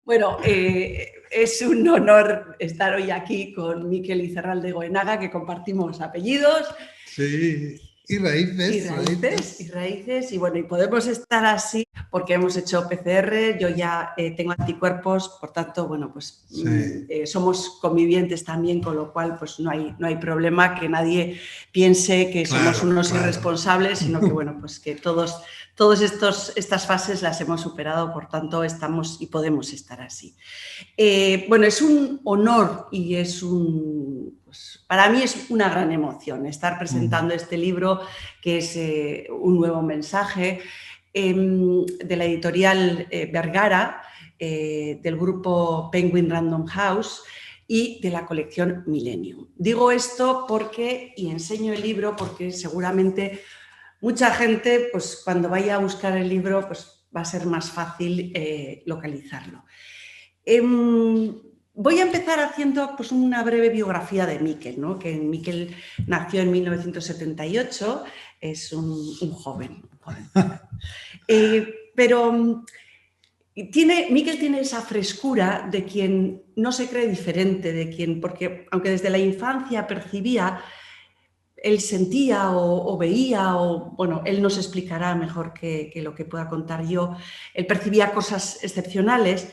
Bueno, es un honor estar hoy aquí con Mikel Izarralde Goenaga, que compartimos apellidos. Sí, y raíces. Y bueno, y podemos estar así porque hemos hecho PCR, yo ya tengo anticuerpos, por tanto, bueno, pues sí. Somos convivientes también, con lo cual pues no hay problema que nadie piense que somos unos irresponsables, sino que, bueno, pues que todas estas fases las hemos superado, por tanto, estamos y podemos estar así. Bueno, es un honor y para mí es una gran emoción estar presentando este libro, que es un nuevo mensaje, de la editorial Vergara, del grupo Penguin Random House y de la colección Millennium. Digo esto y enseño el libro porque seguramente mucha gente, pues cuando vaya a buscar el libro, pues va a ser más fácil localizarlo. Voy a empezar haciendo pues, una breve biografía de Mikel, ¿no? Que Mikel nació en 1978, es un joven. Pero Mikel tiene esa frescura de quien no se cree diferente, porque aunque desde la infancia percibía, él sentía o veía, bueno, él nos explicará mejor que lo que pueda contar yo, él percibía cosas excepcionales.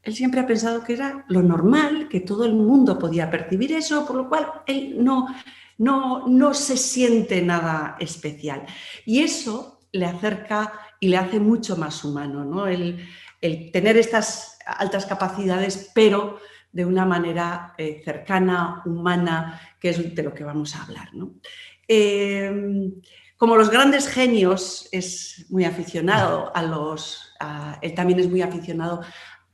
Él siempre ha pensado que era lo normal, que todo el mundo podía percibir eso, por lo cual él no se siente nada especial. Y eso le acerca y le hace mucho más humano, ¿no? El tener estas altas capacidades, pero de una manera cercana, humana, que es de lo que vamos a hablar, ¿no? Como los grandes genios, es muy aficionado él también es muy aficionado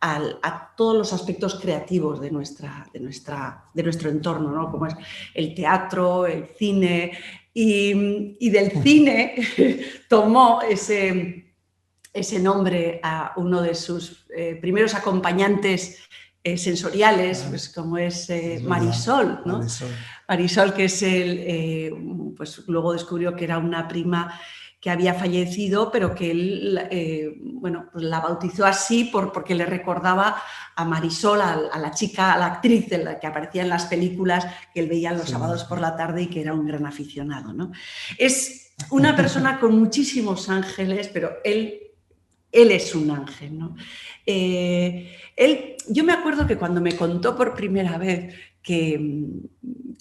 a todos los aspectos creativos de nuestro entorno, ¿no? Como es el teatro, el cine, y del cine tomó ese nombre a uno de sus primeros acompañantes sensoriales, pues como es Marisol, ¿no? Marisol, que es pues luego descubrió que era una prima que había fallecido, pero que él bueno, pues la bautizó así porque le recordaba a Marisol, a la chica, a la actriz de la que aparecía en las películas que él veía los sábados por la tarde y que era un gran aficionado, ¿no? Es una persona con muchísimos ángeles, pero él es un ángel, ¿no? Yo me acuerdo que cuando me contó por primera vez que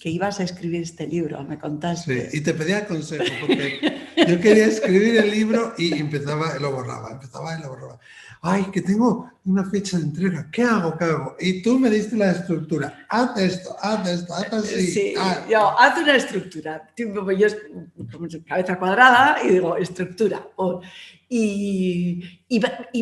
ibas a escribir este libro, me contaste. Sí, y te pedía consejo, porque yo quería escribir el libro y empezaba y lo borraba. Ay, que tengo una fecha de entrega, ¿qué hago? Y tú me diste la estructura, haz esto, haz así. Sí, haz una estructura. Yo como cabeza cuadrada y digo, estructura. Y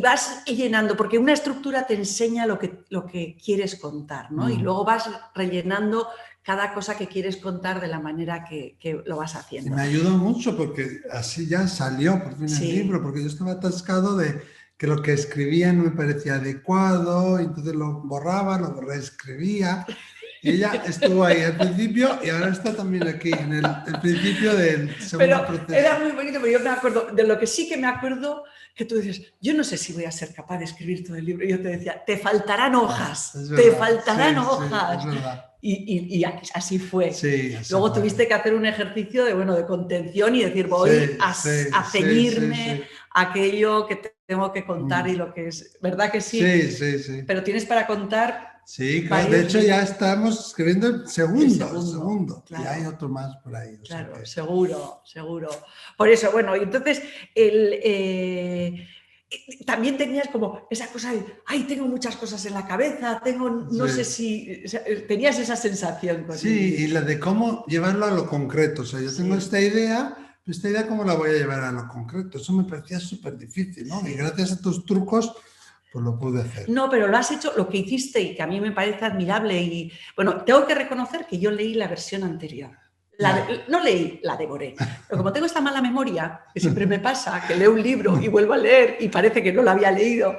vas llenando, porque una estructura te enseña lo que quieres contar, ¿no? Y luego vas rellenando cada cosa que quieres contar de la manera que lo vas haciendo. Y me ayudó mucho porque así ya salió por fin el libro, porque yo estaba atascado de que lo que escribía no me parecía adecuado, entonces lo borraba, lo reescribía. Y ella estuvo ahí al principio y ahora está también aquí, en el principio del segundo proceso. Era muy bonito, pero yo me acuerdo, de lo que sí que me acuerdo, que tú dices, yo no sé si voy a ser capaz de escribir todo el libro. Y yo te decía, te faltarán hojas, te faltarán hojas. Sí, es verdad. Y así fue. Sí, luego tuviste que hacer un ejercicio de contención y decir, voy a ceñirme a aquello que tengo que contar y lo que es. ¿Verdad que sí? Sí. Pero tienes para contar. Sí, claro. De hecho ya estamos escribiendo el segundo. Claro. Y hay otro más por ahí. Claro, seguro. Por eso, bueno, y entonces también tenías como esa cosa de, ay, tengo muchas cosas en la cabeza, no sé si, tenías esa sensación. Y la de cómo llevarlo a lo concreto. O sea, yo tengo esta idea, ¿cómo la voy a llevar a lo concreto? Eso me parecía súper difícil, ¿no? Y gracias a tus trucos, pues lo pude hacer. No, pero lo has hecho, lo que hiciste y que a mí me parece admirable. Y bueno, tengo que reconocer que yo leí la versión anterior. No leí, la devoré. Pero como tengo esta mala memoria, que siempre me pasa, que leo un libro y vuelvo a leer y parece que no lo había leído,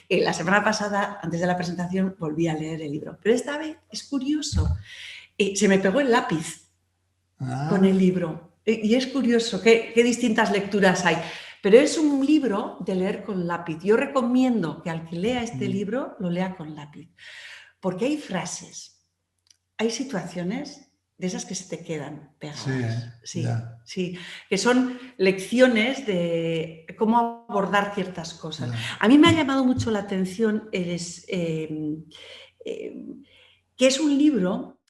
la semana pasada, antes de la presentación, volví a leer el libro. Pero esta vez es curioso. Se me pegó el lápiz con el libro. Y es curioso qué distintas lecturas hay. Pero es un libro de leer con lápiz. Yo recomiendo que al que lea este libro lo lea con lápiz, porque hay frases, hay situaciones de esas que se te quedan pegadas. Sí, que son lecciones de cómo abordar ciertas cosas. A mí me ha llamado mucho la atención que es un libro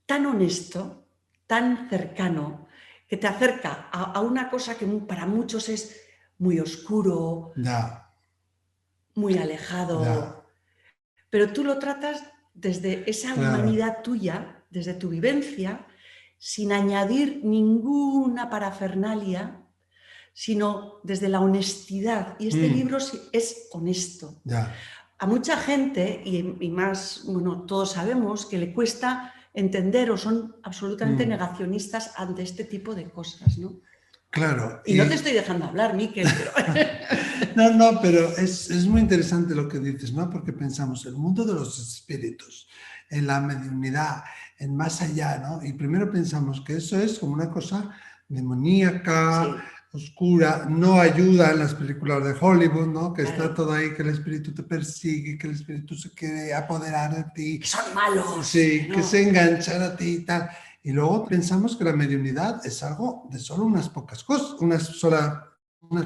tan honesto, tan cercano, que te acerca a una cosa que para muchos es muy oscuro, muy alejado, pero tú lo tratas desde esa humanidad tuya, desde tu vivencia, sin añadir ninguna parafernalia, sino desde la honestidad. Y este libro es honesto. A mucha gente, y más, bueno, todos sabemos que le cuesta entender o son absolutamente negacionistas ante este tipo de cosas, ¿no? Claro. Y no te estoy dejando hablar, Miquel, pero... No, pero es muy interesante lo que dices, ¿no? Porque pensamos en el mundo de los espíritus, en la mediunidad, en más allá, ¿no? Y primero pensamos que eso es como una cosa demoníaca, oscura, no ayuda en las películas de Hollywood, ¿no? Que está todo ahí, que el espíritu te persigue, que el espíritu se quiere apoderar de ti. Que son malos. Sí, ¿no? Que se enganchan a ti y tal. Y luego pensamos que la mediunidad es algo de solo unas pocas cosas, unas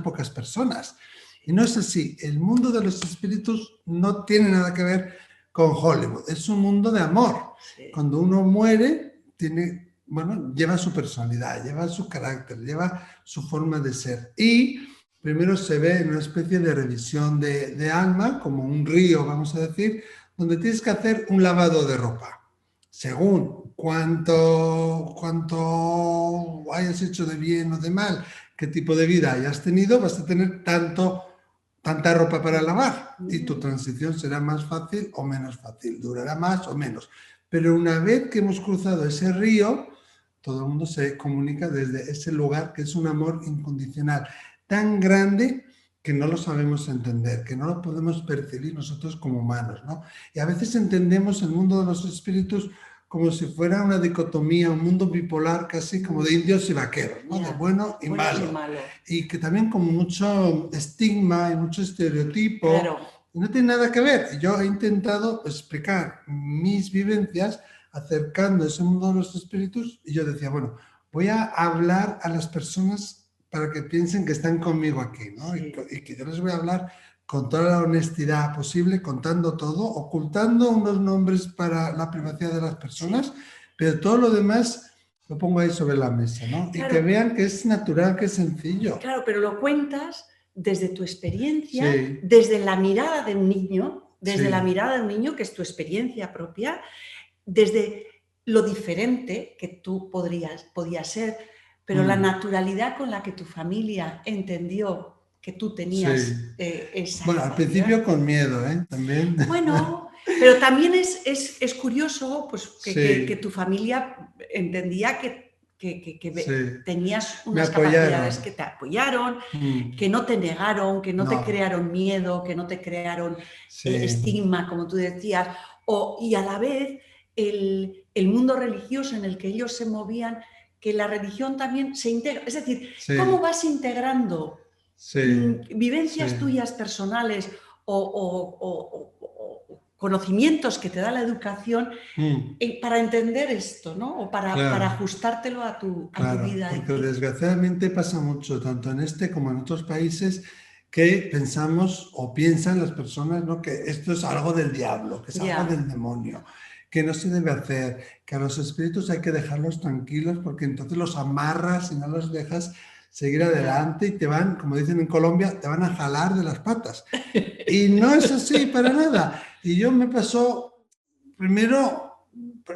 pocas personas. Y no es así. El mundo de los espíritus no tiene nada que ver con Hollywood. Es un mundo de amor. Cuando uno muere, lleva su personalidad, lleva su carácter, lleva su forma de ser. Y primero se ve en una especie de revisión de alma, como un río, vamos a decir, donde tienes que hacer un lavado de ropa. Según cuánto hayas hecho de bien o de mal, qué tipo de vida hayas tenido, vas a tener tanta ropa para lavar y tu transición será más fácil o menos fácil, durará más o menos. Pero una vez que hemos cruzado ese río, todo el mundo se comunica desde ese lugar que es un amor incondicional, tan grande que no lo sabemos entender, que no lo podemos percibir nosotros como humanos, ¿no? Y a veces entendemos el mundo de los espíritus como si fuera una dicotomía, un mundo bipolar casi como de indios y vaqueros, ¿no? De bueno y malo. Y que también con mucho estigma y mucho estereotipo. Claro. Y no tiene nada que ver. Yo he intentado explicar mis vivencias acercando ese mundo de los espíritus y yo decía, bueno, voy a hablar a las personas para que piensen que están conmigo aquí, ¿no? Sí. Y que yo les voy a hablar con toda la honestidad posible, contando todo, ocultando unos nombres para la privacidad de las personas, pero todo lo demás lo pongo ahí sobre la mesa, ¿no? Claro. Y que vean que es natural, que es sencillo. Claro, pero lo cuentas desde tu experiencia, desde la mirada de un niño, la mirada de un niño que es tu experiencia propia, desde lo diferente que tú podías ser, pero la naturalidad con la que tu familia entendió que tú tenías esa... Bueno, al principio con miedo, ¿eh? También. Bueno, pero también es curioso pues, que tu familia entendía que tenías unas capacidades que te apoyaron, que no te negaron, que no te crearon miedo, que no te crearon estigma, como tú decías, y a la vez el mundo religioso en el que ellos se movían, que la religión también se integra. Es decir, ¿cómo vas integrando vivencias tuyas personales o conocimientos que te da la educación para entender esto, ¿no? O para ajustártelo a tu vida. Porque desgraciadamente pasa mucho, tanto en este como en otros países, que pensamos o piensan las personas, ¿no? Que esto es algo del diablo, que es algo del demonio, que no se debe hacer, que a los espíritus hay que dejarlos tranquilos porque entonces los amarras y no los dejas seguir adelante y te van, como dicen en Colombia, te van a jalar de las patas. Y no es así para nada. Y yo me pasó, primero,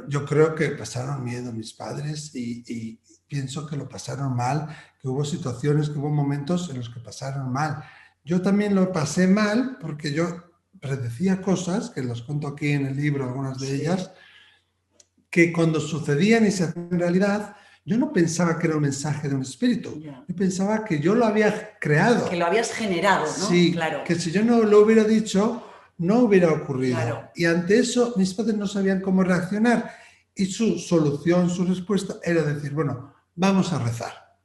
yo creo que pasaron miedo mis padres y pienso que lo pasaron mal, que hubo situaciones, que hubo momentos en los que pasaron mal. Yo también lo pasé mal porque yo predecía cosas, que los cuento aquí en el libro, algunas de ellas, que cuando sucedían y se hacían realidad, yo no pensaba que era un mensaje de un espíritu. Yo pensaba que yo lo había creado. Que lo habías generado, ¿no? Sí, claro. Que si yo no lo hubiera dicho, no hubiera ocurrido. Claro. Y ante eso, mis padres no sabían cómo reaccionar. Y su solución, su respuesta era decir, bueno, vamos a rezar.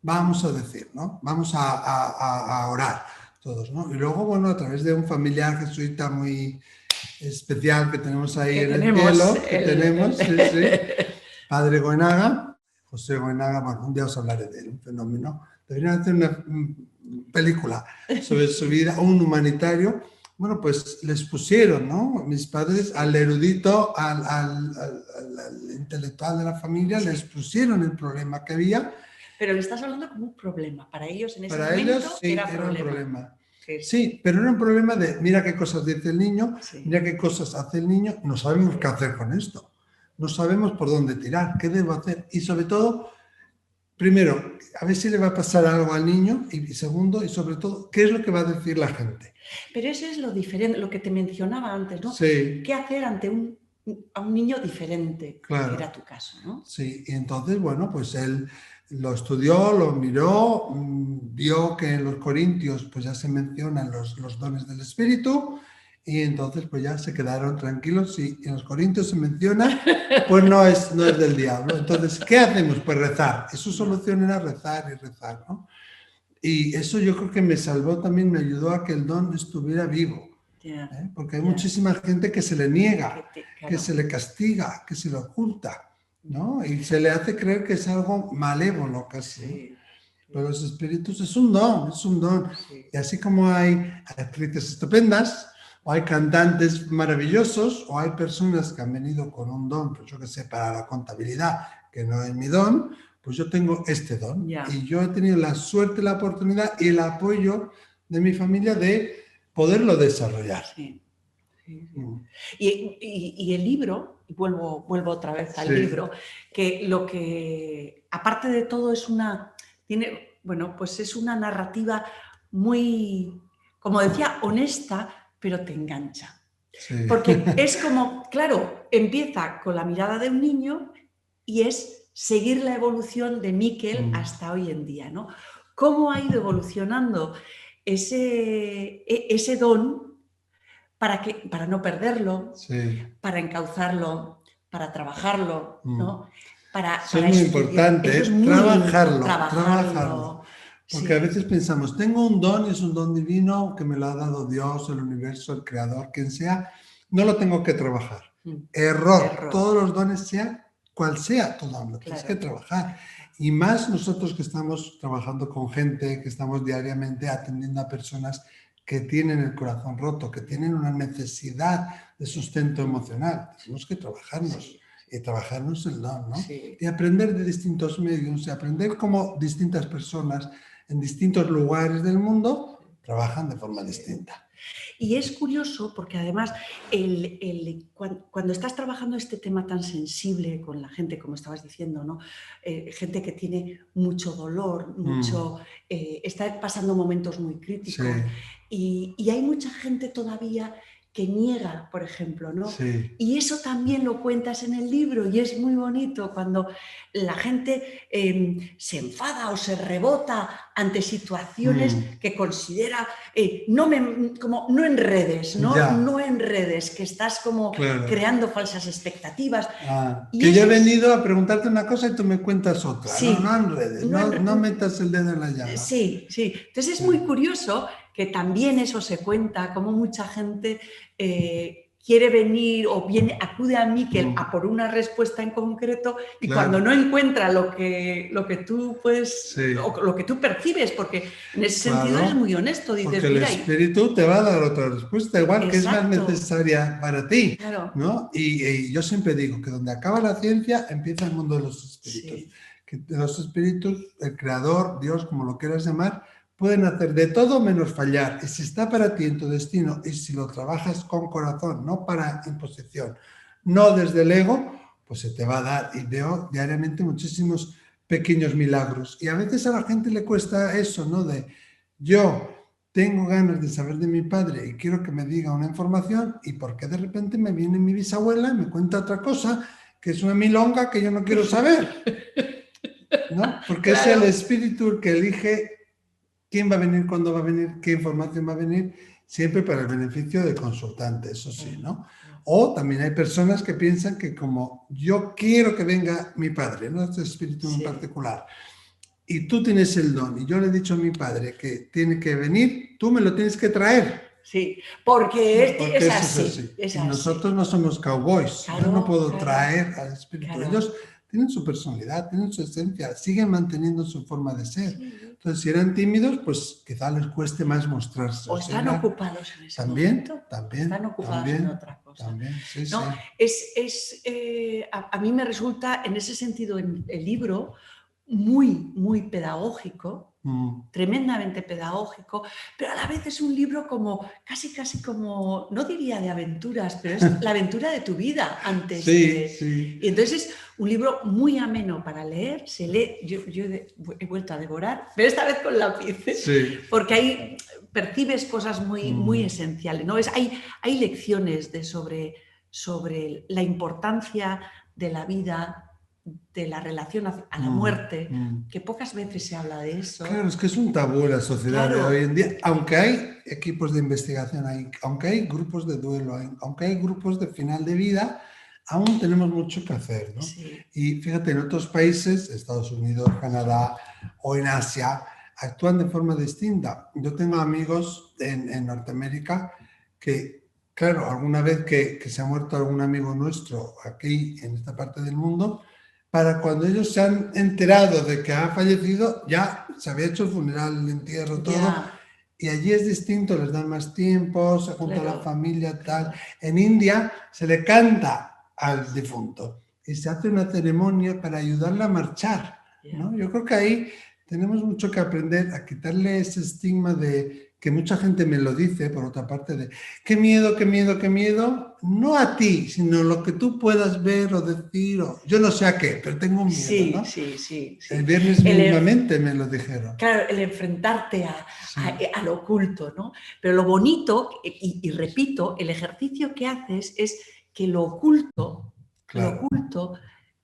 vamos a decir, ¿no? Vamos a orar todos, ¿no? Y luego, bueno, a través de un familiar jesuita muy especial que tenemos ahí en el cielo, que tenemos, sí, Padre Goenaga, José Goenaga, bueno, un día os hablaré de él, un fenómeno. Deberían hacer una película sobre su vida, un humanitario. Bueno, pues les pusieron, ¿no? Mis padres, al erudito, al intelectual de la familia, les pusieron el problema que había. Pero le estás hablando como un problema. Para ellos en ese Para momento ellos, sí, era un problema. Sí, pero era un problema de mira qué cosas dice el niño, sí. Mira qué cosas hace el niño, no sabemos qué hacer con esto, no sabemos por dónde tirar, qué debo hacer. Y sobre todo, primero, a ver si le va a pasar algo al niño y segundo, y sobre todo, ¿qué es lo que va a decir la gente? Pero eso es lo diferente, lo que te mencionaba antes, ¿no? Sí. ¿Qué hacer ante a un niño diferente? Claro. Que era tu caso, ¿no? Sí, y entonces, bueno, pues él lo estudió, lo miró, vio que en los Corintios pues ya se mencionan los dones del Espíritu y entonces pues ya se quedaron tranquilos. Si en los Corintios se menciona, pues no es del diablo. Entonces, ¿qué hacemos? Pues rezar. Y su solución era rezar y rezar, ¿no? Y eso yo creo que me salvó también, me ayudó a que el don estuviera vivo. Porque hay muchísima gente que se le niega, que se le castiga, que se le oculta, ¿no? Y se le hace creer que es algo malévolo casi. Sí. Pero los espíritus es un don, es un don. Sí. Y así como hay actrices estupendas, o hay cantantes maravillosos, o hay personas que han venido con un don, pues yo que sé, para la contabilidad, que no es mi don, pues yo tengo este don. Yeah. Y yo he tenido la suerte, la oportunidad y el apoyo de mi familia de poderlo desarrollar. Sí. Sí, sí. Y el libro, vuelvo otra vez al libro, que lo que, aparte de todo, es una narrativa muy, como decía, honesta, pero te engancha. Sí. Porque es como, claro, empieza con la mirada de un niño y es seguir la evolución de Miquel hasta hoy en día, ¿no? Cómo ha ido evolucionando ese don para no perderlo, para encauzarlo, para trabajarlo, ¿no? Eso es muy importante, eso es muy trabajarlo. Porque a veces pensamos, tengo un don y es un don divino que me lo ha dado Dios, el universo, el creador, quien sea, no lo tengo que trabajar. Error. Todos los dones, sea cual sea tu don, lo tienes que trabajar. Y más nosotros que estamos trabajando con gente, que estamos diariamente atendiendo a personas que tienen el corazón roto, que tienen una necesidad de sustento emocional. Tenemos que trabajarnos y trabajarnos el don, ¿no? Sí. Y aprender de distintos medios, y aprender cómo distintas personas en distintos lugares del mundo trabajan de forma distinta. Y es curioso porque además cuando estás trabajando este tema tan sensible con la gente, como estabas diciendo, ¿no? Gente que tiene mucho dolor, está pasando momentos muy críticos y hay mucha gente todavía que niega, por ejemplo, ¿no? Sí. Y eso también lo cuentas en el libro y es muy bonito cuando la gente se enfada o se rebota ante situaciones que considera, como no enredes, ¿no? Ya. No enredes, que estás como creando falsas expectativas. Que yo he venido a preguntarte una cosa y tú me cuentas otra, sí. No enredes, no metas el dedo en la llaga. Sí, sí. Entonces es muy curioso que también eso se cuenta, como mucha gente quiere venir o acude a Miquel a por una respuesta en concreto y cuando no encuentra lo que tú puedes, o lo que tú percibes, porque en ese sentido eres muy honesto, dices, porque el espíritu te va a dar otra respuesta, igual que es más necesaria para ti, ¿no? Y yo siempre digo que donde acaba la ciencia empieza el mundo de los espíritus. Sí. Que de los espíritus, el creador, Dios, como lo quieras llamar, pueden hacer de todo menos fallar. Y si está para ti en tu destino y si lo trabajas con corazón, no para imposición, no desde el ego, pues se te va a dar. Y veo diariamente muchísimos pequeños milagros. Y a veces a la gente le cuesta eso, ¿no? De yo tengo ganas de saber de mi padre y quiero que me diga una información y porque de repente me viene mi bisabuela y me cuenta otra cosa que es una milonga que yo no quiero saber, ¿no? Porque es el espíritu el que elige quién va a venir, cuándo va a venir, qué información va a venir, siempre para el beneficio del consultante, eso sí, ¿no? O también hay personas que piensan que como yo quiero que venga mi padre, ¿no? Este espíritu en particular, y tú tienes el don, y yo le he dicho a mi padre que tiene que venir, tú me lo tienes que traer. Sí, porque Porque es eso así. es así. Y nosotros no somos cowboys. Claro, Yo no puedo claro, traer al espíritu. claro. Ellos tienen su personalidad, tienen su esencia, siguen manteniendo su forma de ser. Sí. Entonces, si eran tímidos, pues quizá les cueste más mostrarse. O están ocupados en ese momento. También. Están ocupados en otra cosa. También, sí, no, sí. A mí me resulta, en ese sentido, el libro muy, muy pedagógico, tremendamente pedagógico, pero a la vez es un libro como, casi como, no diría de aventuras, pero es la aventura de tu vida antes de... Sí. Y entonces es un libro muy ameno para leer, se lee, yo he vuelto a devorar, pero esta vez con lápiz, porque ahí percibes cosas muy esenciales, ¿no? Hay lecciones sobre la importancia de la vida, de la relación a la muerte, que pocas veces se habla de eso. Claro, es que es un tabú en la sociedad de hoy en día, aunque hay equipos de investigación, aunque hay grupos de duelo, aunque hay grupos de final de vida, aún tenemos mucho que hacer, ¿no? Sí. Y fíjate, en otros países, Estados Unidos, Canadá o en Asia, actúan de forma distinta. Yo tengo amigos en Norteamérica que, claro, alguna vez que se ha muerto algún amigo nuestro aquí en esta parte del mundo, para cuando ellos se han enterado de que ha fallecido, ya se había hecho el funeral, el entierro, todo, y allí es distinto, les dan más tiempo, se junta la familia, tal. En India se le canta al difunto y se hace una ceremonia para ayudarle a marchar, ¿no? Yo creo que ahí tenemos mucho que aprender a quitarle ese estigma de que mucha gente me lo dice, por otra parte, de qué miedo, no a ti, sino lo que tú puedas ver o decir, o yo no sé a qué, pero tengo miedo, ¿no? Sí. El viernes mismamente me lo dijeron. Claro, el enfrentarte a lo oculto, ¿no? Pero lo bonito, y repito, el ejercicio que haces es que lo oculto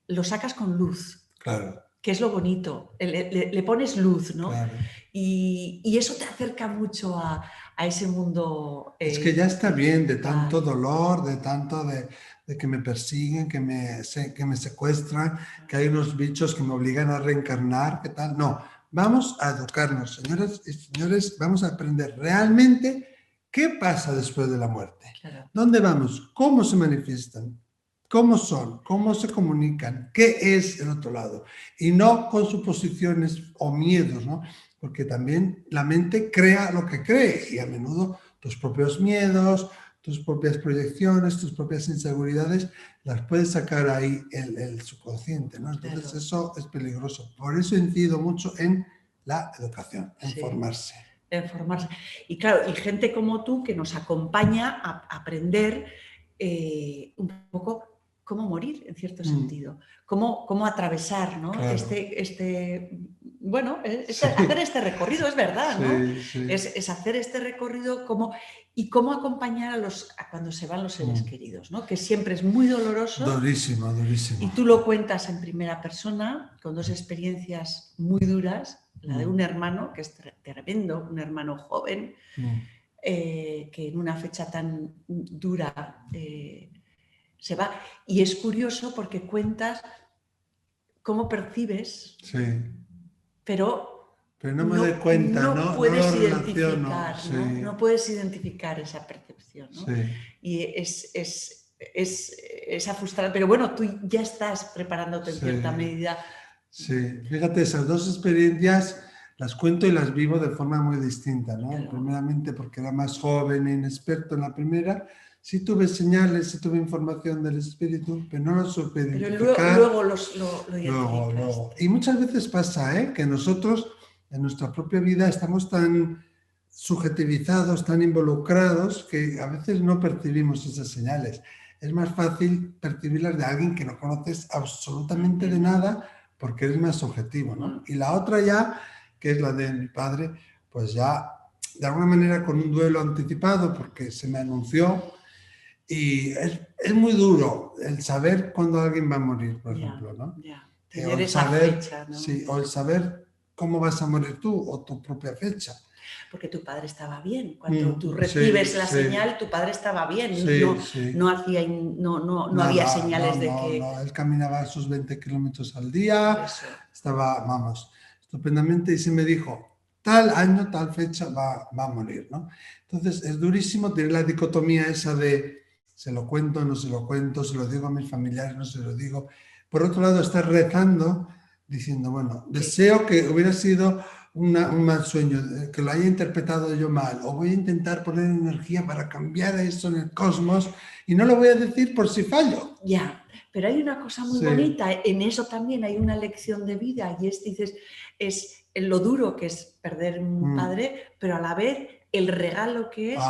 lo sacas con luz. Claro. Que es lo bonito, le pones luz, ¿no? Claro. Y eso te acerca mucho a ese mundo. Es que ya está bien de tanto dolor, de tanto de que me persiguen, que me secuestran, que hay unos bichos que me obligan a reencarnar, ¿qué tal? No, vamos a educarnos, señoras y señores, vamos a aprender realmente qué pasa después de la muerte. Claro. ¿Dónde vamos? ¿Cómo se manifiestan? ¿Cómo son? ¿Cómo se comunican? ¿Qué es el otro lado? Y no con suposiciones o miedos, ¿no? Porque también la mente crea lo que cree y a menudo tus propios miedos, tus propias proyecciones, tus propias inseguridades, las puedes sacar ahí el subconsciente, ¿no? Entonces eso es peligroso. Por eso incido mucho en la educación, en formarse. En formarse. Y claro, y gente como tú que nos acompaña a aprender un poco cómo morir, en cierto sentido, cómo atravesar, ¿no? Claro. Hacer este recorrido, es verdad, ¿no? Sí. Es hacer este recorrido y cómo acompañar a cuando se van los seres queridos, ¿no? Que siempre es muy doloroso. Durísimo. Y tú lo cuentas en primera persona, con dos experiencias muy duras, la de un hermano, que es tremendo, un hermano joven, que en una fecha tan dura se va. Y es curioso porque cuentas cómo percibes, pero no me doy cuenta, no puedes identificar, ¿no? Puedes identificar esa percepción, ¿no? Y es frustrante, pero bueno, tú ya estás preparándote en cierta medida. Sí, fíjate, esas dos experiencias las cuento y las vivo de forma muy distinta, ¿no? Claro. Primeramente porque era más joven e inexperto en la primera, sí tuve señales, sí tuve información del espíritu, pero no lo supe identificar. Pero luego lo identificas. Luego. Y muchas veces pasa, que nosotros en nuestra propia vida estamos tan subjetivizados, tan involucrados, que a veces no percibimos esas señales. Es más fácil percibirlas de alguien que no conoces absolutamente de nada porque eres más subjetivo, ¿no? Y la otra ya, que es la de mi padre, pues ya de alguna manera con un duelo anticipado porque se me anunció y es muy duro el saber cuándo alguien va a morir, por ejemplo, ¿no? Tener esa fecha, ¿no? Sí, o el saber cómo vas a morir tú o tu propia fecha. Porque tu padre estaba bien. Cuando tú recibes la señal, tu padre estaba bien. No había señales de que... No, él caminaba sus 20 kilómetros al día. Estaba, estupendamente y se me dijo, tal año, tal fecha va a morir, ¿no? Entonces es durísimo tener la dicotomía esa de se lo cuento, no se lo cuento, se lo digo a mis familiares, no se lo digo. Por otro lado, estás rezando diciendo, bueno, deseo que hubiera sido un mal sueño, que lo haya interpretado yo mal, o voy a intentar poner energía para cambiar eso en el cosmos y no lo voy a decir por si fallo. Ya, pero hay una cosa muy bonita, en eso también hay una lección de vida y dices, es lo duro que es perder un padre, pero a la vez el regalo que es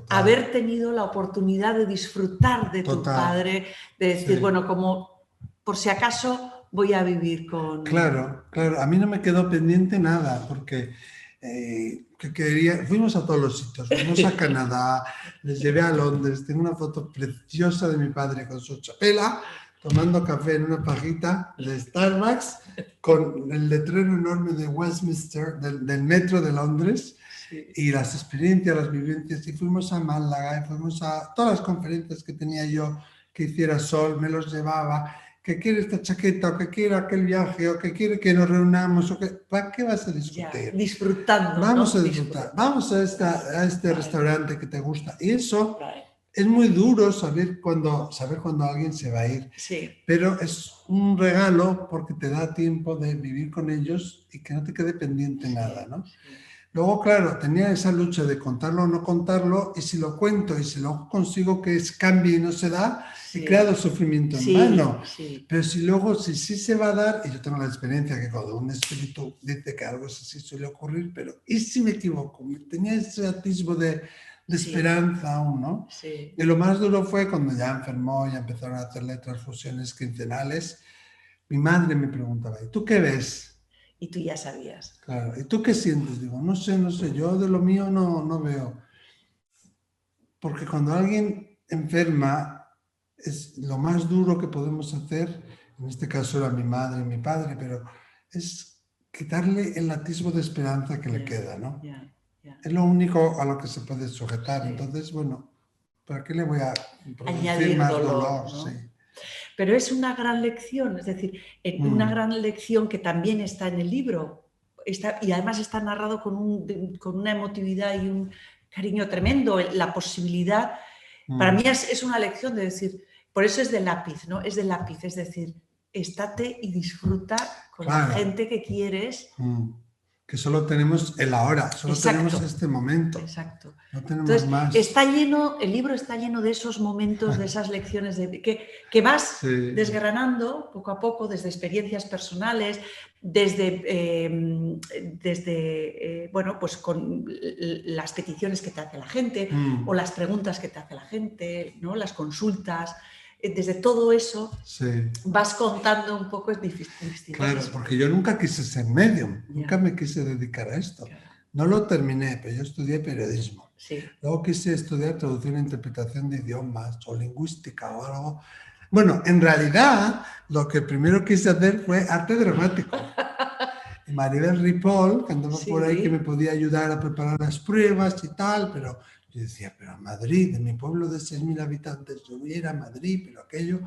haber tenido la oportunidad de disfrutar de tu padre, de decir, bueno, como por si acaso voy a vivir con... Claro, a mí no me quedó pendiente nada, porque fuimos a todos los sitios, fuimos a Canadá, les llevé a Londres, tengo una foto preciosa de mi padre con su chapela, tomando café en una pajita de Starbucks, con el letrero enorme de Westminster, del metro de Londres, y las experiencias, las vivencias, y fuimos a Málaga, y fuimos a todas las conferencias que tenía yo, que hiciera sol, me los llevaba, que quiere esta chaqueta, o que quiere aquel viaje, o que quiere que nos reunamos, o que... ¿Para qué vas a discutir? Disfrutando. Vamos a disfrutar, vamos a este restaurante que te gusta. Y eso es muy duro saber cuando alguien se va a ir, pero es un regalo porque te da tiempo de vivir con ellos y que no te quede pendiente nada, ¿no? Luego, claro, tenía esa lucha de contarlo o no contarlo, y si lo cuento y si luego consigo que cambie y no se da, he creado sufrimiento en vano. Pero si luego, si sí se va a dar, y yo tengo la experiencia que cuando un espíritu dice que algo es así suele ocurrir, pero ¿y si me equivoco? Tenía ese atisbo de esperanza aún, ¿no? Y lo más duro fue cuando ya enfermó, ya empezaron a hacerle transfusiones quincenales. Mi madre me preguntaba, ¿y tú qué ves? Y tú ya sabías. Claro, ¿y tú qué sientes? Digo, no sé, yo de lo mío no veo. Porque cuando alguien enferma, es lo más duro que podemos hacer, en este caso era mi madre y mi padre, pero es quitarle el atisbo de esperanza que le queda, ¿no? Es lo único a lo que se puede sujetar. Entonces, bueno, ¿para qué le voy a producir más dolor? ¿No? Pero es una gran lección, es decir, una gran lección que también está en el libro, y además está narrado con una emotividad y un cariño tremendo, la posibilidad, para mí es una lección de decir, por eso es de lápiz, ¿no? Es de lápiz, es decir, estate y disfruta con la gente que quieres. Que solo tenemos el ahora, solo tenemos este momento. Exacto. No tenemos Entonces, más. El libro está lleno de esos momentos, de esas lecciones que vas desgranando poco a poco desde experiencias personales, bueno, pues con las peticiones que te hace la gente o las preguntas que te hace la gente, ¿no? Las consultas. Desde todo eso vas contando un poco distintas. Claro, porque yo nunca quise ser medium, nunca me quise dedicar a esto. No lo terminé, pero yo estudié periodismo. Luego quise estudiar traducción e interpretación de idiomas o lingüística o algo. Bueno, en realidad lo que primero quise hacer fue arte dramático. Y Maribel Ripoll, que andaba por ahí, que me podía ayudar a preparar las pruebas y tal, pero yo decía, pero a Madrid, en mi pueblo de 6.000 habitantes, yo voy a ir a Madrid, pero aquello...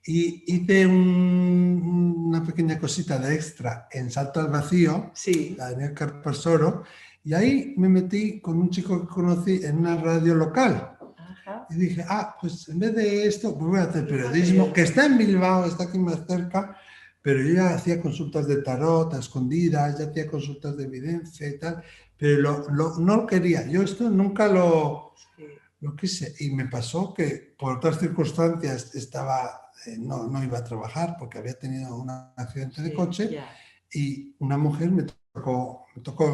Y hice una pequeña cosita de extra en Salto al Vacío, Daniel Carpasoro, y ahí me metí con un chico que conocí en una radio local. Y dije, pues en vez de esto, pues voy a hacer periodismo, que está en Bilbao, está aquí más cerca, pero yo ya hacía consultas de tarot a escondidas, ya hacía consultas de evidencia y tal, pero no lo quería. Yo esto nunca lo quise. Y me pasó que por otras circunstancias no iba a trabajar porque había tenido un accidente de coche y una mujer me tocó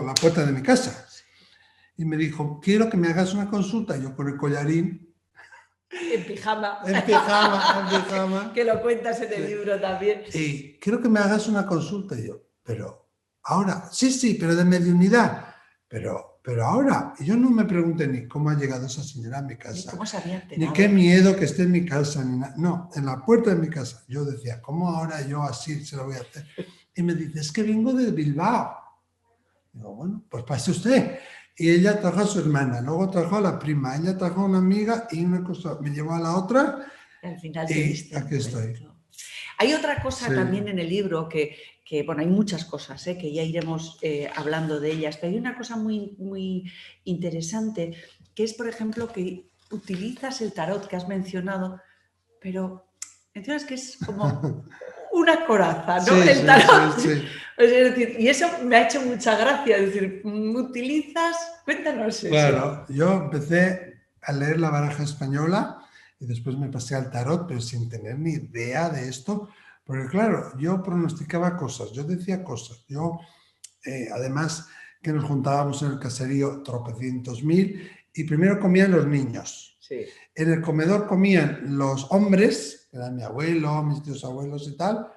la puerta de mi casa y me dijo, quiero que me hagas una consulta. Yo con el collarín. En pijama. En pijama. Que lo cuentas en el libro también. Y quiero que me hagas una consulta. Y yo, pero ahora, sí, pero de mediunidad. Pero ahora, yo no me pregunté ni cómo ha llegado esa señora a mi casa. Ni cómo se había enterado. Ni qué miedo que esté en mi casa. No, en la puerta de mi casa. Yo decía, ¿cómo ahora yo así se lo voy a hacer? Y me dice, es que vengo de Bilbao. Digo, bueno, pues pase usted. Y ella trajo a su hermana, luego trajo a la prima, ella trajo a una amiga y una cosa, me llevó a la otra. Al final y aquí estoy. Hay otra cosa también en el libro que bueno, hay muchas cosas, que ya iremos hablando de ellas, pero hay una cosa muy, muy interesante, que es, por ejemplo, que utilizas el tarot que has mencionado, pero mencionas que es como una coraza, ¿no? Sí, el tarot. sí, sí. Es decir, y eso me ha hecho mucha gracia, es decir, utilizas, cuéntanos eso. Claro, yo empecé a leer la baraja española y después me pasé al tarot, pero sin tener ni idea de esto, porque claro, yo pronosticaba cosas, yo decía cosas, además que nos juntábamos en el caserío tropecientos mil y primero comían los niños. Sí. En el comedor comían los hombres, que eran mi abuelo, mis tíos abuelos y tal,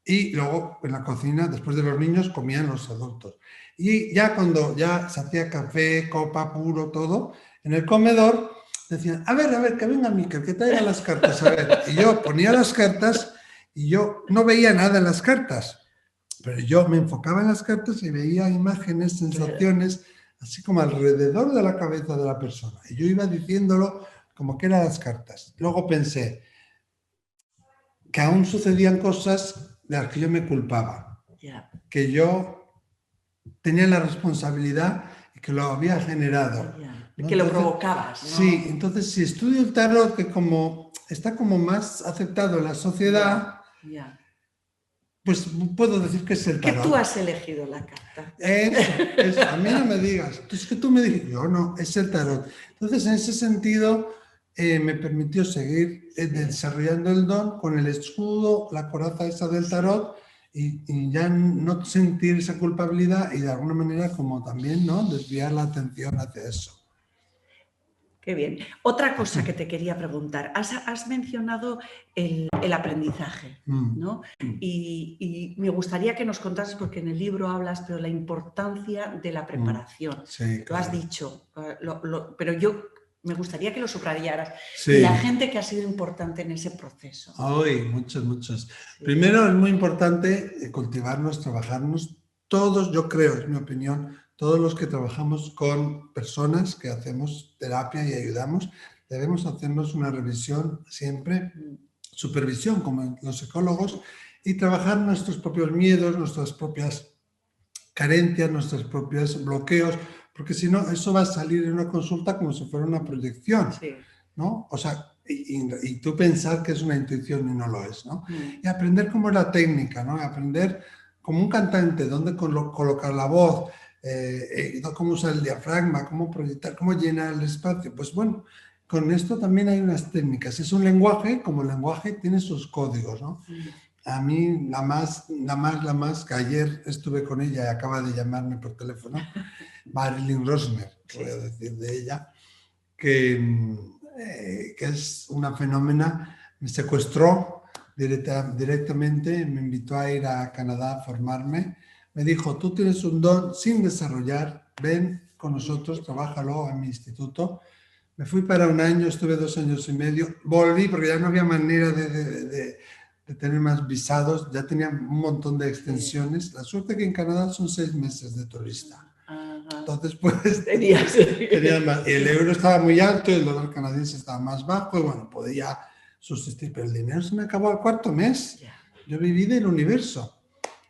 y luego en la cocina, después de los niños, comían los adultos. Y ya cuando ya se hacía café, copa, puro, todo, en el comedor decían, a ver, que venga Miquel, que traiga las cartas, a ver. Y yo ponía las cartas y yo no veía nada en las cartas, pero yo me enfocaba en las cartas y veía imágenes, sensaciones, así como alrededor de la cabeza de la persona. Y yo iba diciéndolo como que eran las cartas. Luego pensé que aún sucedían cosas de las que yo me culpaba, que yo tenía la responsabilidad y que lo había generado. ¿no? Que lo provocabas, ¿no? Sí, entonces si estudio el tarot, que como está como más aceptado en la sociedad, pues puedo decir que es el tarot. Que tú has elegido la carta. Eso, a mí no me digas. Es que tú me dijiste, yo no, es el tarot. Entonces, en ese sentido, me permitió seguir desarrollando el don con el escudo, la coraza esa del tarot y ya no sentir esa culpabilidad y de alguna manera como también, ¿no?, desviar la atención hacia eso. Qué bien. Otra cosa que te quería preguntar. Has mencionado el aprendizaje, ¿no? Y me gustaría que nos contases, porque en el libro hablas, pero la importancia de la preparación. Sí, claro. Lo has dicho, pero yo me gustaría que lo subrayaras. Sí. Y la gente que ha sido importante en ese proceso. Ay, muchos. Sí. Primero es muy importante cultivarnos, trabajarnos. Todos, yo creo, es mi opinión, todos los que trabajamos con personas que hacemos terapia y ayudamos, debemos hacernos una revisión siempre, supervisión como los psicólogos, y trabajar nuestros propios miedos, nuestras propias carencias, nuestros propios bloqueos, porque si no, eso va a salir en una consulta como si fuera una proyección, ¿no? O sea, y tú pensar que es una intuición y no lo es, ¿no? Y aprender cómo es la técnica, ¿no? Aprender como un cantante, dónde colocar la voz, cómo usar el diafragma, cómo proyectar, cómo llenar el espacio. Pues bueno, con esto también hay unas técnicas. Es un lenguaje, como el lenguaje tiene sus códigos, ¿no? A mí la más, que ayer estuve con ella y acaba de llamarme por teléfono, Marilyn Rosner, voy a decir de ella, que es una fenómena, me secuestró directamente, me invitó a ir a Canadá a formarme, me dijo, tú tienes un don sin desarrollar, ven con nosotros, trabájalo en mi instituto. Me fui para un año, estuve 2 años y medio, volví porque ya no había manera de tener más visados, ya tenía un montón de extensiones. La suerte que en Canadá son 6 meses de turista. Entonces, pues, tenía más. El euro estaba muy alto, el dólar canadiense estaba más bajo, y bueno, podía subsistir, pero el dinero se me acabó al 4.º mes. Yo viví del universo.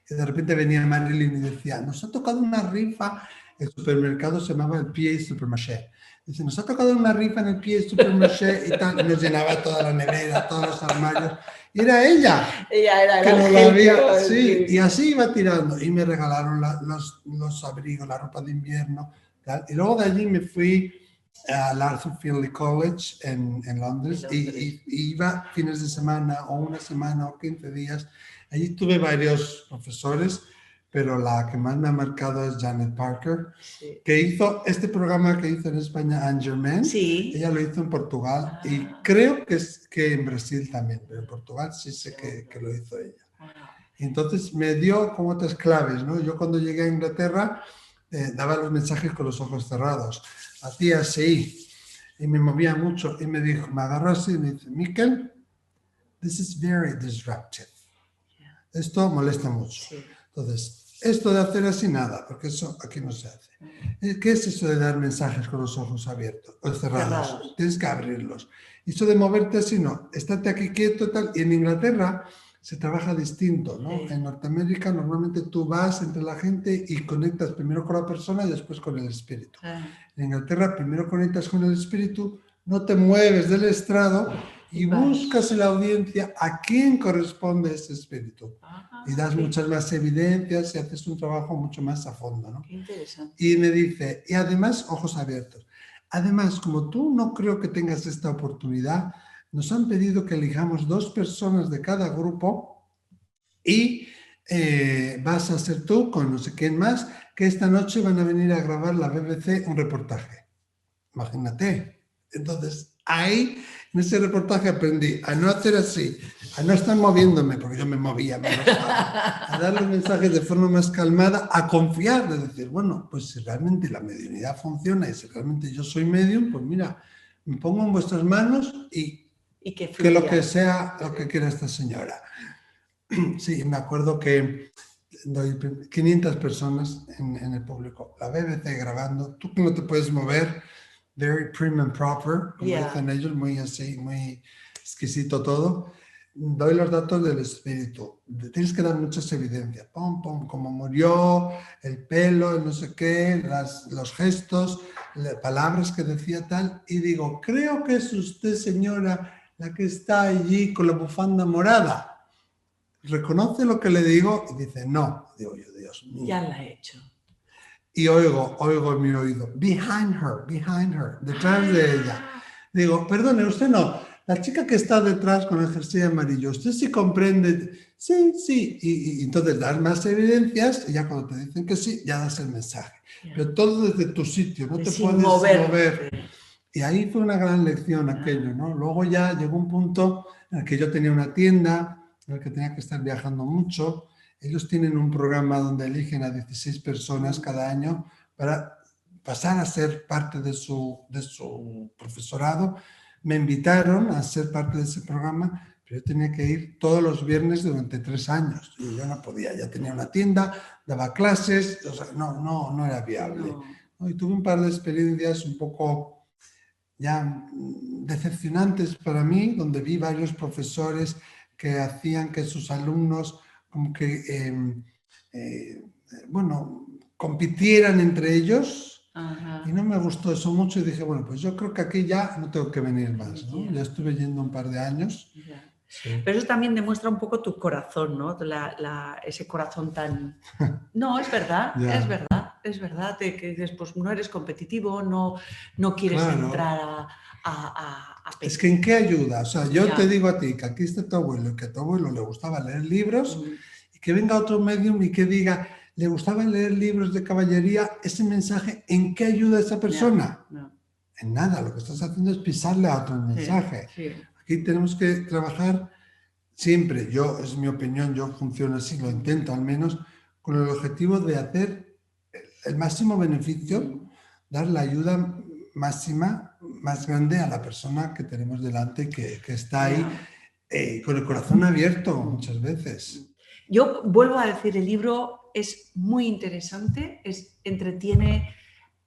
Y de repente venía Marilyn y decía, nos ha tocado una rifa, el supermercado se llamaba el P.A. Supermarché. Dice, nos ha tocado una rifa en el P.A. Supermarché y tal, y nos llenaba toda la nevera, todos los armarios. Y era ella. Ella era que la nos la había, sí, y así iba tirando. Y me regalaron los abrigos, la ropa de invierno. Tal. Y luego de allí me fui al Arthur Findlay College en Londres y iba fines de semana o una semana o 15 días. Allí tuve varios profesores, pero la que más me ha marcado es Janet Parker, que hizo este programa que hizo en España, Anne Germain. Ella lo hizo en Portugal y creo que en Brasil también, pero en Portugal sí sé que lo hizo ella. Y entonces me dio como otras claves, ¿no? Yo cuando llegué a Inglaterra daba los mensajes con los ojos cerrados, hacía así y me movía mucho y me dijo, me agarró así y me dice, Miquel, this is very disruptive. Esto molesta mucho. Entonces, esto de hacer así nada, porque eso aquí no se hace. ¿Qué es eso de dar mensajes con los ojos abiertos o cerrados? Tienes que abrirlos. Y eso de moverte así no, estate aquí quieto tal. Y en Inglaterra se trabaja distinto, ¿no? Sí. En Norteamérica normalmente tú vas entre la gente y conectas primero con la persona y después con el espíritu. En Inglaterra primero conectas con el espíritu, no te mueves del estrado y buscas en la audiencia a quién corresponde ese espíritu. Y das muchas más evidencias y haces un trabajo mucho más a fondo, ¿no? Qué interesante. Y me dice, y además, ojos abiertos, además, como tú no creo que tengas esta oportunidad, nos han pedido que elijamos 2 personas de cada grupo y vas a ser tú con no sé quién más, que esta noche van a venir a grabar la BBC un reportaje. Imagínate. Entonces, ahí, en ese reportaje aprendí a no hacer así, a no estar moviéndome, porque yo me movía, me gustaba, a dar los mensajes de forma más calmada, a confiar, de decir, bueno, pues si realmente la mediunidad funciona y si realmente yo soy medium, pues mira, me pongo en vuestras manos y que lo que sea, lo que quiera esta señora. Sí, me acuerdo que doy 500 personas en el público, la BBC grabando, tú que no te puedes mover, very prim and proper, como dicen ellos, muy así, muy exquisito todo. Doy los datos del espíritu. Tienes que dar muchas evidencias. Pum, pum, cómo murió, el pelo, el no sé qué, los gestos, las palabras que decía tal. Y digo, creo que es usted, señora, la que está allí con la bufanda morada. ¿Reconoce lo que le digo? Y dice, no. Digo yo, Dios mío. Ya la he hecho. Y oigo en mi oído, behind her, detrás de ella. Digo, perdone, usted no, la chica que está detrás con el jersey amarillo, ¿usted sí comprende? Sí, sí. Y entonces das más evidencias y ya cuando te dicen que sí, ya das el mensaje. Pero todo desde tu sitio, no te puedes mover. Y ahí fue una gran lección aquello, ¿no? Luego ya llegó un punto en el que yo tenía una tienda, en el que tenía que estar viajando mucho. Ellos tienen un programa donde eligen a 16 personas cada año para pasar a ser parte de su profesorado. Me invitaron a ser parte de ese programa, pero yo tenía que ir todos los viernes durante 3 años. Y yo no podía, ya tenía una tienda, daba clases, o sea, no era viable. No. Y tuve un par de experiencias un poco ya decepcionantes para mí, donde vi varios profesores que hacían que sus alumnos como que, bueno, compitieran entre ellos. Ajá. Y no me gustó eso mucho y dije, bueno, pues yo creo que aquí ya no tengo que venir más, ¿no? Ya estuve yendo un par de años. Sí. Pero eso también demuestra un poco tu corazón, ¿no? Ese corazón tan... No, es verdad, es verdad, que dices, pues no eres competitivo, no quieres entrar a Es que ¿en qué ayuda? O sea, yo te digo a ti que aquí está tu abuelo y que a tu abuelo le gustaba leer libros y que venga otro medium y que diga, le gustaba leer libros de caballería, ese mensaje, ¿en qué ayuda a esa persona? En nada, lo que estás haciendo es pisarle a otro mensaje. Aquí tenemos que trabajar siempre, es mi opinión, yo funciono así, lo intento al menos, con el objetivo de hacer el máximo beneficio, dar la ayuda máxima, más grande a la persona que tenemos delante, que está ahí con el corazón abierto muchas veces. Yo vuelvo a decir, el libro es muy interesante, entretiene,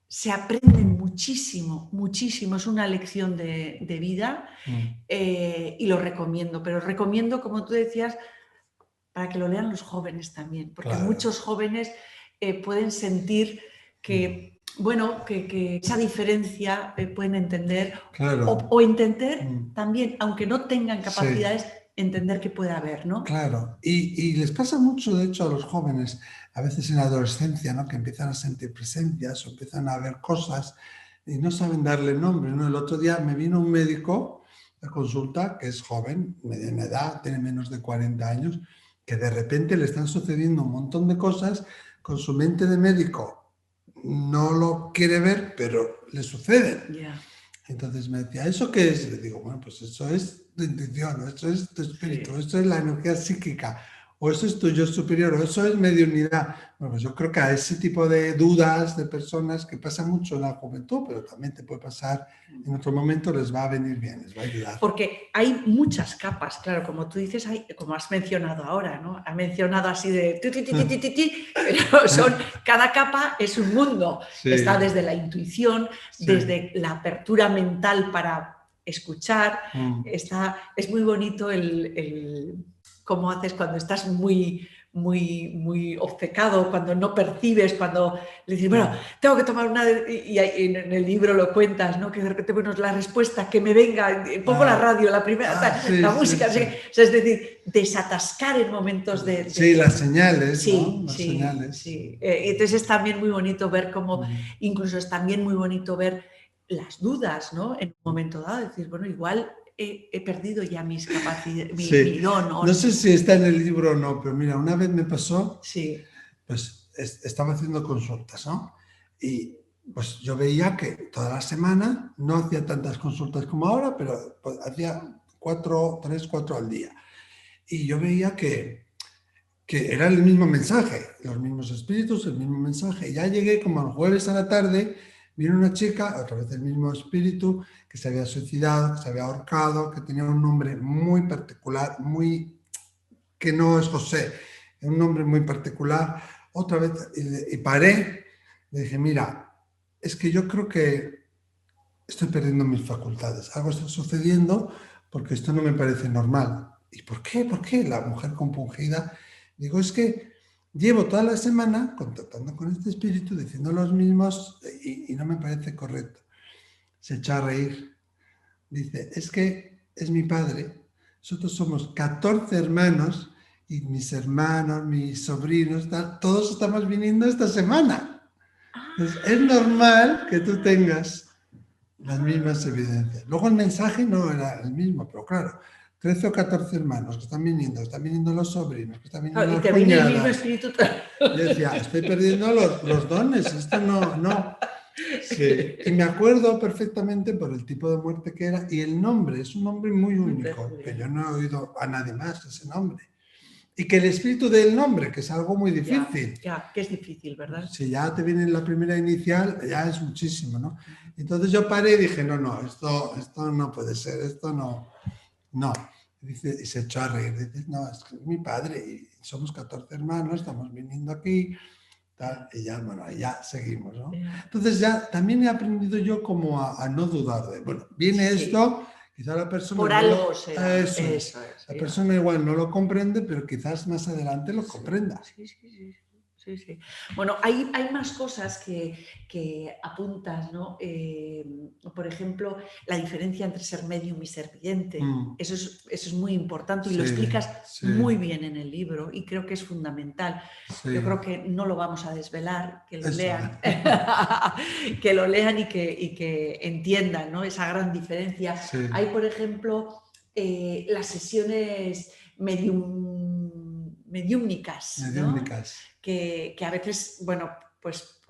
se aprende muchísimo, muchísimo, es una lección de vida y lo recomiendo, pero recomiendo, como tú decías, para que lo lean los jóvenes también, porque muchos jóvenes pueden sentir que, bueno, que esa diferencia pueden entender o entender también, aunque no tengan capacidades, entender que puede haber, ¿no? Claro, y les pasa mucho, de hecho, a los jóvenes, a veces en la adolescencia, ¿no? Que empiezan a sentir presencias o empiezan a ver cosas y no saben darle nombre, ¿no? El otro día me vino un médico a consulta que es joven, mediana edad, tiene menos de 40 años, que de repente le están sucediendo un montón de cosas con su mente de médico. No lo quiere ver, pero le suceden. Entonces me decía, ¿eso qué es? Y le digo, bueno, pues eso es tu intuición, eso es tu espíritu, eso es la energía psíquica, o eso es tu yo superior, o eso es mediunidad. Bueno, pues yo creo que a ese tipo de dudas de personas que pasa mucho en la juventud, pero también te puede pasar en otro momento, les va a venir bien, les va a ayudar. Porque hay muchas capas, claro, como tú dices, como has mencionado ahora, ¿no? Has mencionado así de pero cada capa es un mundo. Está desde la intuición, desde la apertura mental para escuchar, es muy bonito cómo haces cuando estás muy, muy, muy obcecado, cuando no percibes, cuando le dices, bueno, tengo que tomar una... Y en el libro lo cuentas, ¿no? Que de repente, bueno, la respuesta, que me venga, pongo la radio, la primera, sí, la sí, música, sí. O sea, es decir, desatascar en momentos de... Sí, las señales, sí, ¿no? Las sí, señales. sí. Entonces es también muy bonito ver cómo, incluso es también muy bonito ver las dudas, ¿no? En un momento dado, decir, bueno, igual he perdido ya mis capacidades, mi don. No sé si está en el libro o no, pero mira, una vez me pasó, Sí. pues estaba haciendo consultas, ¿no? Y pues yo veía que toda la semana no hacía tantas consultas como ahora, pero pues, hacía 3, 4 al día. Y yo veía que era el mismo mensaje, los mismos espíritus, el mismo mensaje. Y ya llegué como el jueves a la tarde, vino una chica, otra vez el mismo espíritu, que se había suicidado, que se había ahorcado, que tenía un nombre muy particular, que no es José, un nombre muy particular. Otra vez, y paré, le dije, mira, es que yo creo que estoy perdiendo mis facultades, algo está sucediendo porque esto no me parece normal. ¿Y por qué? ¿Por qué? La mujer compungida. Digo, es que llevo toda la semana contactando con este espíritu, diciendo los mismos y no me parece correcto. Se echa a reír. Dice, es que es mi padre. Nosotros somos 14 hermanos y mis hermanos, mis sobrinos, todos estamos viniendo esta semana. Entonces, es normal que tú tengas las mismas evidencias. Luego el mensaje no era el mismo, pero claro, 13 o 14 hermanos que están viniendo los sobrinos, que están viniendo Y las te viene el mismo cuñadas. espíritu. Yo decía, estoy perdiendo los dones, esto no. Sí. Y me acuerdo perfectamente por el tipo de muerte que era y el nombre, es un nombre muy único, que yo no he oído a nadie más ese nombre. Y que el espíritu del nombre, que es algo muy difícil. Ya, que es difícil, ¿verdad? Si ya te viene la primera inicial, ya es muchísimo, ¿no? Entonces yo paré y dije, no, esto no puede ser, esto no. Dice, y se echó a reír, dice, no, es que es mi padre y somos 14 hermanos, estamos viniendo aquí, tal, y ya, bueno, ya seguimos, ¿no? Entonces ya también he aprendido yo como a no dudar de, bueno, viene esto, quizá la persona... Por algo será. Eso es. La persona igual no lo comprende, pero quizás más adelante lo comprenda. Sí. Bueno, hay más cosas que apuntas, ¿no? Por ejemplo, la diferencia entre ser medium y ser vidente. Eso es muy importante y lo explicas muy bien en el libro y creo que es fundamental. Yo creo que no lo vamos a desvelar, que lo lean, que lo lean y que entiendan, ¿no? Esa gran diferencia. Hay, por ejemplo, las sesiones mediúmnicas, ¿no? Que a veces, bueno, pues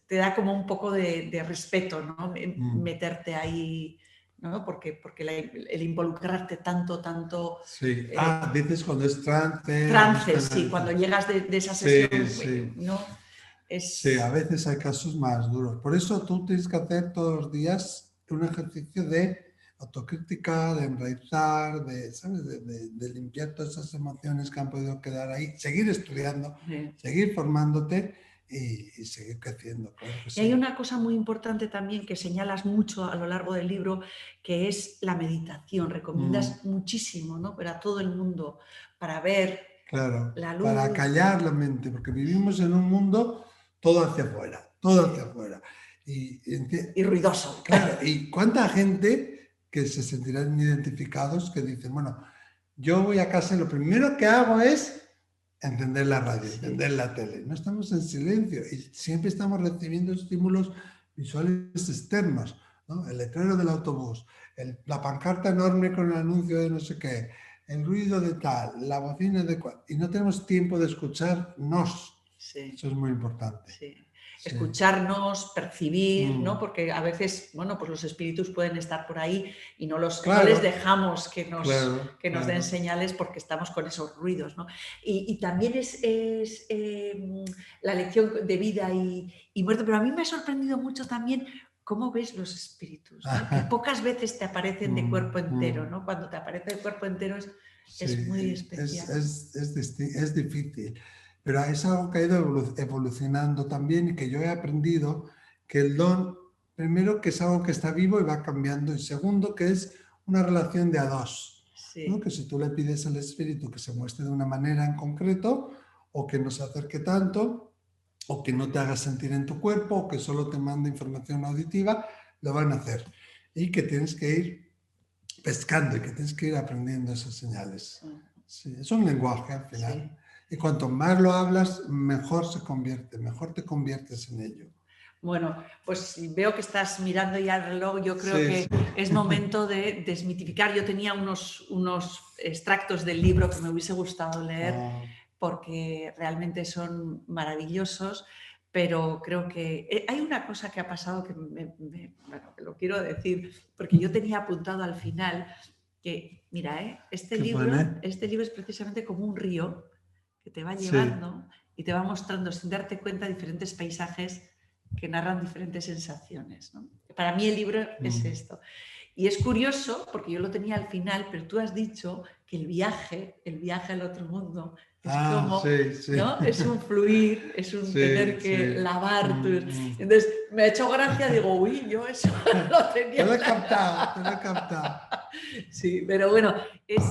te da como un poco de respeto, ¿no? Meterte ahí, ¿no? Porque el involucrarte tanto... Sí. Dices cuando es trance. Trance, sí, cuando llegas de esa sesión, ¿no? Sí, a veces hay casos más duros. Por eso tú tienes que hacer todos los días un ejercicio de autocrítica, de enraizar, ¿sabes? De limpiar todas esas emociones que han podido quedar ahí, seguir estudiando, seguir formándote y seguir creciendo. Claro que sí. Y hay una cosa muy importante también que señalas mucho a lo largo del libro, que es la meditación. Recomiendas muchísimo, ¿no? Para todo el mundo, para ver la luz. Para callar la mente, porque vivimos en un mundo todo hacia afuera, todo hacia afuera. Y ruidoso. Claro, y cuánta gente que se sentirán identificados que dicen, bueno, yo voy a casa y lo primero que hago es encender la radio, encender la tele. No estamos en silencio y siempre estamos recibiendo estímulos visuales externos, ¿no? El letrero del autobús, la pancarta enorme con el anuncio de no sé qué, el ruido de tal, la bocina de cual, y no tenemos tiempo de escucharnos. Eso es muy importante. Escucharnos, percibir, ¿no? Porque a veces, bueno, pues los espíritus pueden estar por ahí y no les dejamos que nos den señales porque estamos con esos ruidos, ¿no? Y también es la lección de vida y muerte, pero a mí me ha sorprendido mucho también cómo ves los espíritus, ¿no? Que pocas veces te aparecen de cuerpo entero, ¿no? Cuando te aparece de cuerpo entero es muy especial. Es difícil. Pero es algo que ha ido evolucionando también y que yo he aprendido que el don, primero, que es algo que está vivo y va cambiando, y segundo, que es una relación de a dos. Sí. ¿no? Que si tú le pides al espíritu que se muestre de una manera en concreto, o que no se acerque tanto, o que no te haga sentir en tu cuerpo, o que solo te mande información auditiva, lo van a hacer. Y que tienes que ir pescando y que tienes que ir aprendiendo esas señales. Sí, es un lenguaje al final. Sí. Y cuanto más lo hablas, mejor se convierte, mejor te conviertes en ello. Bueno, pues veo que estás mirando ya el reloj. Yo creo Sí, que sí. es momento de desmitificar. Yo tenía unos extractos del libro que me hubiese gustado leer porque realmente son maravillosos, pero creo que hay una cosa que ha pasado que, bueno, que lo quiero decir, porque yo tenía apuntado al final que, mira, este libro es precisamente como un río que te va llevando y te va mostrando sin darte cuenta diferentes paisajes que narran diferentes sensaciones, ¿no? Para mí el libro es esto. Y es curioso, porque yo lo tenía al final, pero tú has dicho que el viaje al otro mundo, es como, ¿no? Es un fluir, es un tener que lavar tus... Entonces, me ha hecho gracia, digo, uy, yo eso lo tenía. Te lo he captado. Sí, pero bueno, es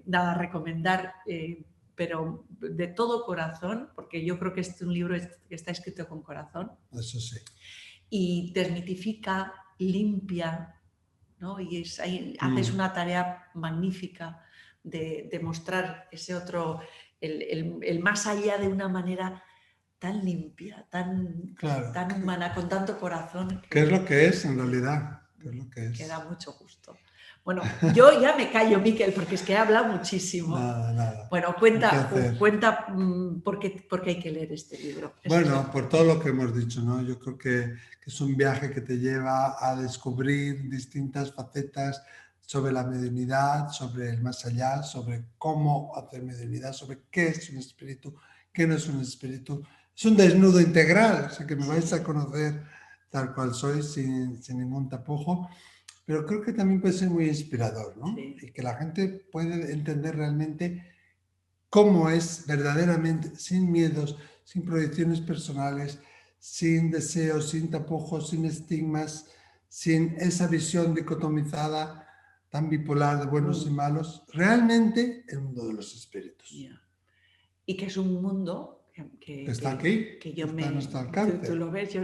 nada, recomendar, pero de todo corazón, porque yo creo que es un libro que está escrito con corazón. Eso sí. Y desmitifica, limpia, ¿no? Y haces una tarea magnífica de mostrar ese otro, el más allá de una manera tan limpia, tan humana, con tanto corazón. ¿Qué es lo que es en realidad? ¿Qué es lo que es? Que da mucho gusto. Bueno, yo ya me callo, Miquel, porque es que he hablado muchísimo. Nada. Bueno, cuenta por qué hay que leer este libro. Bueno, por todo lo que hemos dicho, ¿no? Yo creo que es un viaje que te lleva a descubrir distintas facetas sobre la mediunidad, sobre el más allá, sobre cómo hacer mediunidad, sobre qué es un espíritu, qué no es un espíritu. Es un desnudo integral, así que me vais a conocer tal cual soy, sin ningún tapujo. Pero creo que también puede ser muy inspirador, ¿no? Sí. Y que la gente puede entender realmente cómo es verdaderamente, sin miedos, sin proyecciones personales, sin deseos, sin tapujos, sin estigmas, sin esa visión dicotomizada tan bipolar de buenos y malos, realmente el mundo de los espíritus. Yeah. Y que es un mundo que está aquí, que yo está a nuestro alcance. tú lo ves,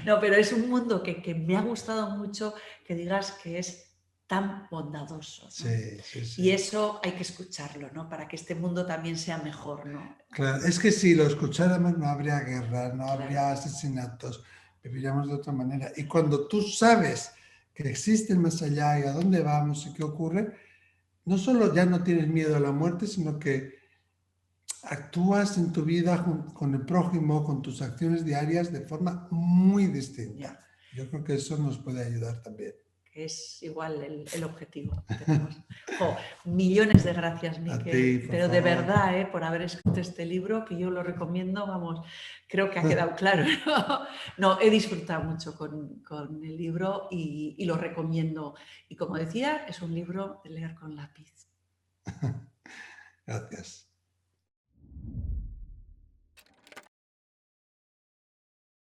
no, pero es un mundo que me ha gustado mucho que digas que es tan bondadoso, ¿no? Sí. Y eso hay que escucharlo, ¿no? Para que este mundo también sea mejor, ¿no? Claro, es que si lo escucháramos no habría guerra, no habría asesinatos, viviríamos de otra manera. Y cuando tú sabes que existe el más allá y a dónde vamos y qué ocurre, no solo ya no tienes miedo a la muerte, sino que actúas en tu vida con el prójimo, con tus acciones diarias de forma muy distinta. Yo creo que eso nos puede ayudar también. Es igual el objetivo que tenemos. Millones de gracias, Miquel, pero de verdad, por haber escrito este libro, que yo lo recomiendo, vamos, creo que ha quedado claro, ¿no? No, he disfrutado mucho con el libro y lo recomiendo. Y como decía, es un libro de leer con lápiz. Gracias.